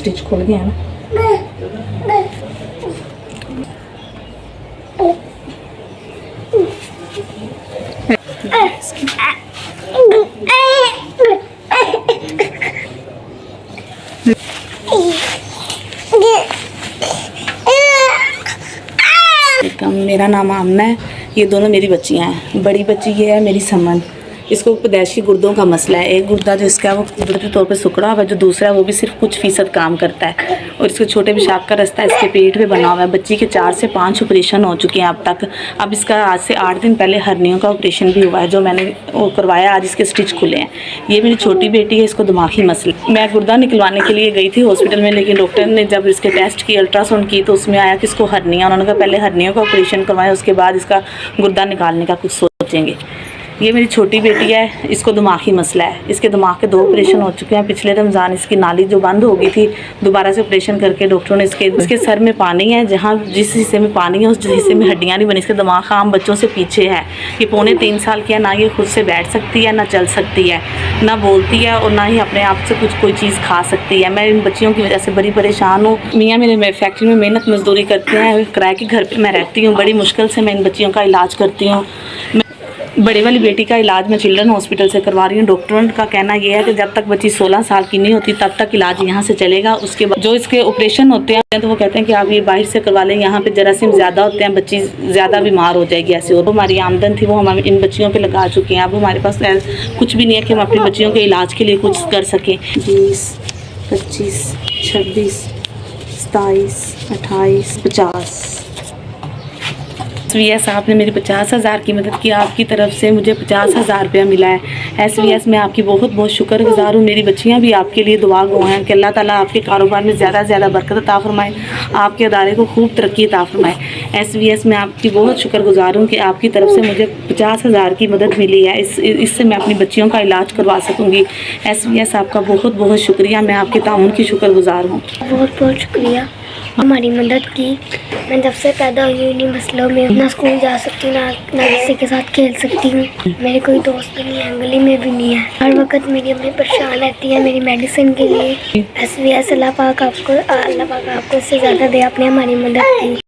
Stitch खुल गया ना। मेरा नाम आमना है, ये दोनों मेरी बच्चियां हैं। बड़ी बच्ची ये है मेरी समन, इसको पैदाइशी गुर्दों का मसला है। एक गुर्दा जो इसका है वो कुदरती तौर पे सिकुड़ा हुआ है, जो दूसरा है वो भी सिर्फ कुछ फीसद काम करता है। और इसके छोटे पेशाब का रास्ता इसके पेट पे बना हुआ है। बच्ची के 4 से 5 ऑपरेशन हो चुके हैं अब तक। अब इसका आज से 8 दिन पहले हर्नियों का ऑपरेशन भी हुआ है, जो मैंने वो करवाया। आज इसके स्टिच खुले हैं। ये मेरी छोटी बेटी है, इसको दिमागी मसला। मैं गुर्दा निकलवाने के लिए गई थी हॉस्पिटल में, लेकिन डॉक्टर ने जब इसके टेस्ट की, अल्ट्रासाउंड की, तो उसमें आया कि इसको हर्निया। उन्होंने कहा पहले हर्नियों का ऑपरेशन करवाएं, उसके बाद इसका गुर्दा निकालने का कुछ सोचेंगे। ये मेरी छोटी बेटी है, इसको दिमागी मसला है। इसके दिमाग के 2 ऑपरेशन हो चुके हैं। पिछले रमज़ान इसकी नाली जो बंद हो गई थी, दोबारा से ऑपरेशन करके डॉक्टरों ने इसके सर में पानी है। जहाँ जिस हिस्से में पानी है उस हिस्से में हड्डियाँ नहीं बनी। इसका दिमाग आम बच्चों से पीछे है। ये पौने 3 साल की है। ना ये खुद से बैठ सकती है, ना चल सकती है, ना बोलती है, और ना ही अपने आप से कोई चीज़ खा सकती है। मैं इन बच्चियों की वजह से बड़ी परेशान हूँ। मियाँ मेरे फैक्ट्री में मेहनत मजदूरी करते हैं, किराए के घर पर मैं रहती हूँ। बड़ी मुश्किल से मैं इन बच्चियों का इलाज करती हूँ। बड़ी वाली बेटी का इलाज मैं चिल्ड्रन हॉस्पिटल से करवा रही हूँ। डॉक्टरों का कहना यह है कि जब तक बच्ची 16 साल की नहीं होती तब तक इलाज यहाँ से चलेगा। उसके बाद जो इसके ऑपरेशन होते हैं तो वो कहते हैं कि आप ये बाहर से करवा लें, यहाँ पे जरासीम ज़्यादा होते हैं, बच्ची ज़्यादा बीमार हो जाएगी ऐसे। और हमारी आमदन थी वो हम इन बच्चियों पर लगा चुके हैं। अब हमारे पास कुछ भी नहीं है कि हम अपनी बच्चियों के इलाज के लिए कुछ कर सकें। 20, 25, 26, 27, 28, 50। SVS साहब ने मेरी 50,000 की मदद की। आपकी तरफ से मुझे 50,000 रुपया मिला है। SVS मैं आपकी बहुत बहुत शुक्रगुजार हूँ। मेरी बच्चियाँ भी आपके लिए दुआ गो हैं कि अल्लाह ताला आपके कारोबार में ज़्यादा से ज़्यादा बरकत अता फरमाए, आपके अदारे को खूब तरक्की अता फरमाए। SVS मैं आपकी बहुत शुक्रगुजार हूँ कि आपकी तरफ से मुझे 50,000 की मदद मिली है। इससे मैं अपनी बच्चियों का इलाज करवा सकूँगी। SVS आपका बहुत बहुत शुक्रिया। मैं आपके ताउन की शुक्रगुजार हूँ। बहुत बहुत शुक्रिया, हमारी मदद की। मैं जब से पैदा हुई उन्हीं मसलों में, ना स्कूल जा सकती, ना किसी के साथ खेल सकती हूँ। मेरे कोई दोस्त नहीं है, गली में भी नहीं है। हर वक्त मेरी अम्मी परेशान रहती है मेरी मेडिसिन के लिए। SVS अल्लाह पाक आपको इससे ज़्यादा दे, आपने हमारी मदद की।